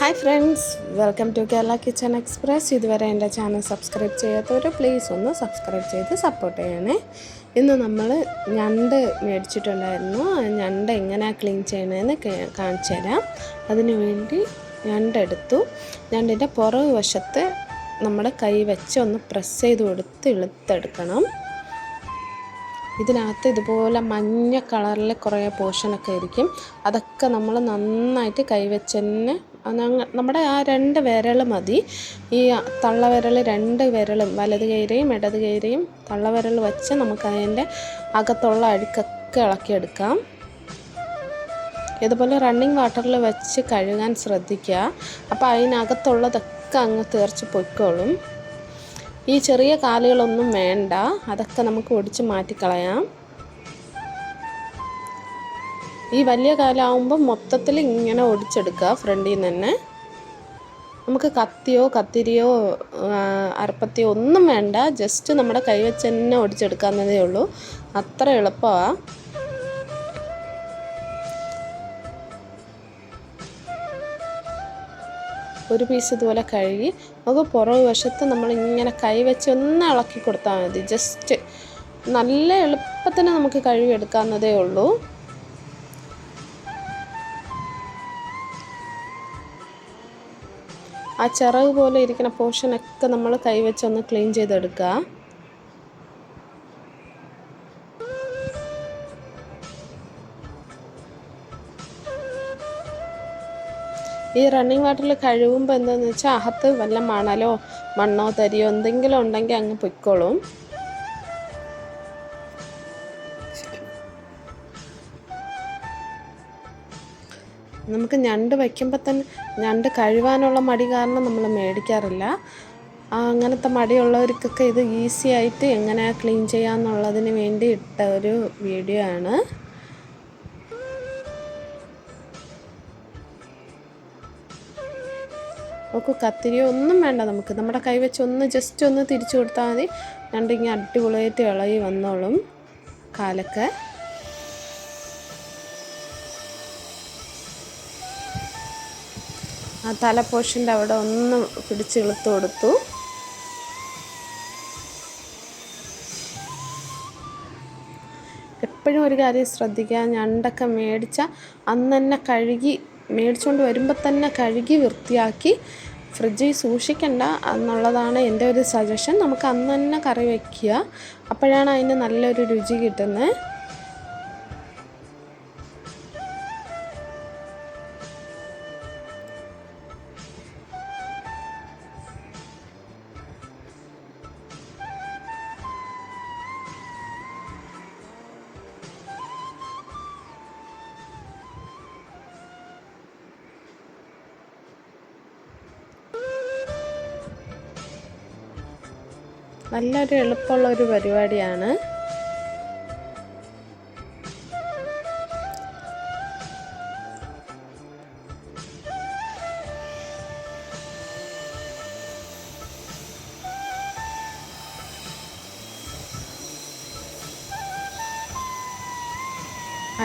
Hi friends, welcome to Kerala kitchen express. ഇതുവരെ എൻ്റെ channel subscribe ചെയ്യാത്തവർ പ്ലീസ് ഒന്ന് സബ്സ്ക്രൈബ് ചെയ്ത് സപ്പോർട്ട് ചെയ്യണേ. ഇന്ന് നമ്മൾ ഞണ്ട് മേടിച്ചിട്ടുണ്ടായിരുന്നു. ഞണ്ട് എങ്ങനെയാണ് ക്ലീൻ ചെയ്യണമെന്ന് കാണിച്ചു തരാം. അതിനു വേണ്ടി ഞണ്ടെടുത്തു. ഞണ്ടിൻ്റെ പുറകു വശത്ത് നമ്മുടെ കൈ വെച്ച് ഒന്ന് പ്രസ് ചെയ്ത് കൊടുത്ത് ഇളുത്തെടുക്കണം. ഇതിനകത്ത് ഇതുപോലെ മഞ്ഞ കളറിൽ കുറേ പോർഷനൊക്കെ ആയിരിക്കും. അതൊക്കെ നമ്മൾ നന്നായിട്ട് കൈവച്ച് തന്നെ നമ്മുടെ ആ 2 വിരൽ മതി. ഈ തള്ളവിരൽ 2 വിരലും വലത് കൈയിലെയും ഇടത് കൈയിലെയും തള്ളവിരൽ വെച്ച് നമുക്ക് അതിൻ്റെ അകത്തുള്ള അഴുക്കൊക്കെ ഇളക്കിയെടുക്കാം. ഇതുപോലെ റണ്ണിങ് വാട്ടറിൽ വെച്ച് കഴുകാൻ ശ്രദ്ധിക്കുക. അപ്പോൾ അതിനകത്തുള്ളതൊക്കെ അങ്ങ് തീർച്ച് പൊയ്ക്കോളും. ഈ ചെറിയ കാലുകളൊന്നും വേണ്ട, അതൊക്കെ നമുക്ക് ഒടിച്ച് മാറ്റിക്കളയാം. ഈ വലിയ കാലാവുമ്പോൾ മൊത്തത്തിൽ ഇങ്ങനെ ഒടിച്ചെടുക്കുക ഫ്രണ്ടിൽ നിന്ന് തന്നെ. നമുക്ക് കത്തിയോ കത്തിരിയോ അരപ്പത്തിയോ ഒന്നും വേണ്ട, ജസ്റ്റ് നമ്മുടെ കൈ വെച്ച് തന്നെ ഒടിച്ചെടുക്കാവുന്നതേ ഉള്ളൂ. അത്ര എളുപ്പമാണ്. ഒരു പീസ് ഇതുപോലെ കഴുകി നമുക്ക് പുറകു വശത്ത് നമ്മളിങ്ങനെ കൈ വെച്ച് ഒന്ന് ഇളക്കി കൊടുത്താൽ മതി. ജസ്റ്റ് നല്ല എളുപ്പത്തിന് നമുക്ക് കഴുകിയെടുക്കാവുന്നതേ ഉള്ളൂ. ആ ചിറക് പോലെ ഇരിക്കുന്ന പോർഷനൊക്കെ നമ്മൾ കൈ വെച്ച് ഒന്ന് ക്ലീൻ ചെയ്തെടുക്കുക. ഈ റണ്ണിങ് വാട്ടറിൽ കഴുകുമ്പോൾ എന്താണെന്ന് വെച്ചാൽ അകത്ത് വല്ല മണലോ മണ്ണോ തരിയോ എന്തെങ്കിലും ഉണ്ടെങ്കിൽ അങ്ങ് പൊയ്ക്കോളും. നമുക്ക് ഞണ്ട് വയ്ക്കുമ്പോൾ തന്നെ ഞണ്ട് കഴുകാനുള്ള മടി കാരണം നമ്മൾ മേടിക്കാറില്ല. അങ്ങനത്തെ മടിയുള്ളവർക്കൊക്കെ ഇത് ഈസി ആയിട്ട് എങ്ങനെയാണ് ക്ലീൻ ചെയ്യാമെന്നുള്ളതിന് വേണ്ടി ഇട്ട ഒരു വീഡിയോ ആണ്. നമുക്ക് കത്തിരിയോ ഒന്നും വേണ്ട, നമുക്ക് നമ്മുടെ കൈ വെച്ച് ഒന്ന് ജസ്റ്റ് ഒന്ന് തിരിച്ചു കൊടുത്താൽ മതി. ഞണ്ടിങ്ങനെ അടിപൊളിയായിട്ട് ഇളകി വന്നോളും കാലൊക്കെ. ആ തല പോർഷൻ്റെ അവിടെ ഒന്ന് പിടിച്ച് ഇളുത്ത് കൊടുത്തു. എപ്പോഴും ഒരു കാര്യം ശ്രദ്ധിക്കുക, ഞണ്ടൊക്കെ മേടിച്ചാൽ അന്ന് തന്നെ കഴുകി മേടിച്ചുകൊണ്ട് വരുമ്പോൾ തന്നെ കഴുകി വൃത്തിയാക്കി ഫ്രിഡ്ജിൽ സൂക്ഷിക്കണ്ട എന്നുള്ളതാണ് എൻ്റെ ഒരു സജഷൻ. നമുക്ക് അന്ന് തന്നെ കറി വയ്ക്കുക, അപ്പോഴാണ് അതിന് നല്ലൊരു രുചി കിട്ടുന്നത്. നല്ലൊരു എളുപ്പമുള്ളൊരു പരിപാടിയാണ്.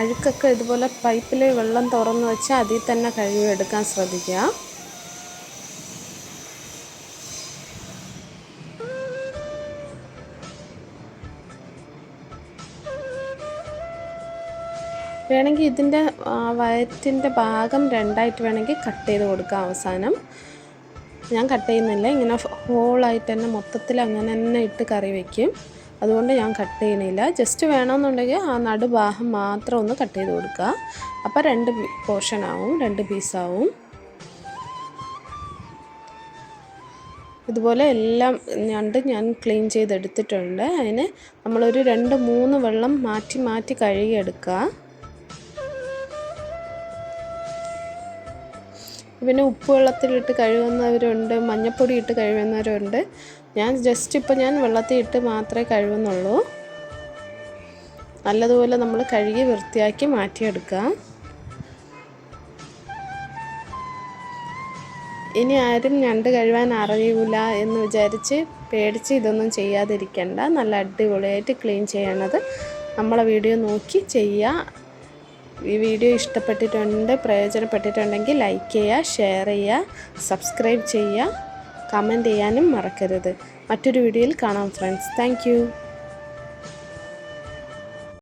അഴുക്കൊക്കെ ഇതുപോലെ പൈപ്പിൽ വെള്ളം തുറന്ന് വെച്ച് അതിൽ തന്നെ കഴുകിയെടുക്കാൻ ശ്രദ്ധിക്കുക. വേണമെങ്കിൽ ഇതിൻ്റെ വയറ്റിൻ്റെ ഭാഗം 2ആയിട്ട് വേണമെങ്കിൽ കട്ട് ചെയ്ത് കൊടുക്കാം അവസാനം. ഞാൻ കട്ട് ചെയ്യുന്നില്ല, ഇങ്ങനെ ഹോളായിട്ട് തന്നെ മൊത്തത്തിൽ അങ്ങനെ തന്നെ ഇട്ട് കറി വയ്ക്കും. അതുകൊണ്ട് ഞാൻ കട്ട് ചെയ്യണില്ല. ജസ്റ്റ് വേണമെന്നുണ്ടെങ്കിൽ ആ നടുഭാഗം മാത്രം ഒന്ന് കട്ട് ചെയ്ത് കൊടുക്കുക. അപ്പോൾ 2 പോർഷനാവും, 2 പീസാവും. ഇതുപോലെ എല്ലാം ഞണ്ട് ഞാൻ ക്ലീൻ ചെയ്തെടുത്തിട്ടുണ്ട്. അതിന് നമ്മളൊരു 2-3 വെള്ളം മാറ്റി മാറ്റി കഴുകിയെടുക്കുക. പിന്നെ ഉപ്പ് വെള്ളത്തിലിട്ട് കഴുകുന്നവരുണ്ട്, മഞ്ഞൾപ്പൊടി ഇട്ട് കഴുകുന്നവരുണ്ട്. ഞാൻ വെള്ളത്തിൽ ഇട്ട് മാത്രമേ കഴുകുന്നുള്ളൂ. നല്ലതുപോലെ നമ്മൾ കഴുകി വൃത്തിയാക്കി മാറ്റിയെടുക്കുക. ഇനി ആരും ഞണ്ട് കഴുകാൻ അറിയില്ല എന്ന് വിചാരിച്ച് പേടിച്ച് ഇതൊന്നും ചെയ്യാതിരിക്കണ്ട. നല്ല അടിപൊളിയായിട്ട് ക്ലീൻ ചെയ്യണത് നമ്മളെ വീഡിയോ നോക്കി ചെയ്യുക. ഈ വീഡിയോ ഇഷ്ടപ്പെട്ടിട്ടുണ്ട്, പ്രയോജനപ്പെട്ടിട്ടുണ്ടെങ്കിൽ ലൈക്ക് ചെയ്യുക, ഷെയർ ചെയ്യുക, സബ്സ്ക്രൈബ് ചെയ്യുക, കമൻറ്റ് ചെയ്യാനും മറക്കരുത്. മറ്റൊരു വീഡിയോയിൽ കാണാം ഫ്രണ്ട്സ്. താങ്ക്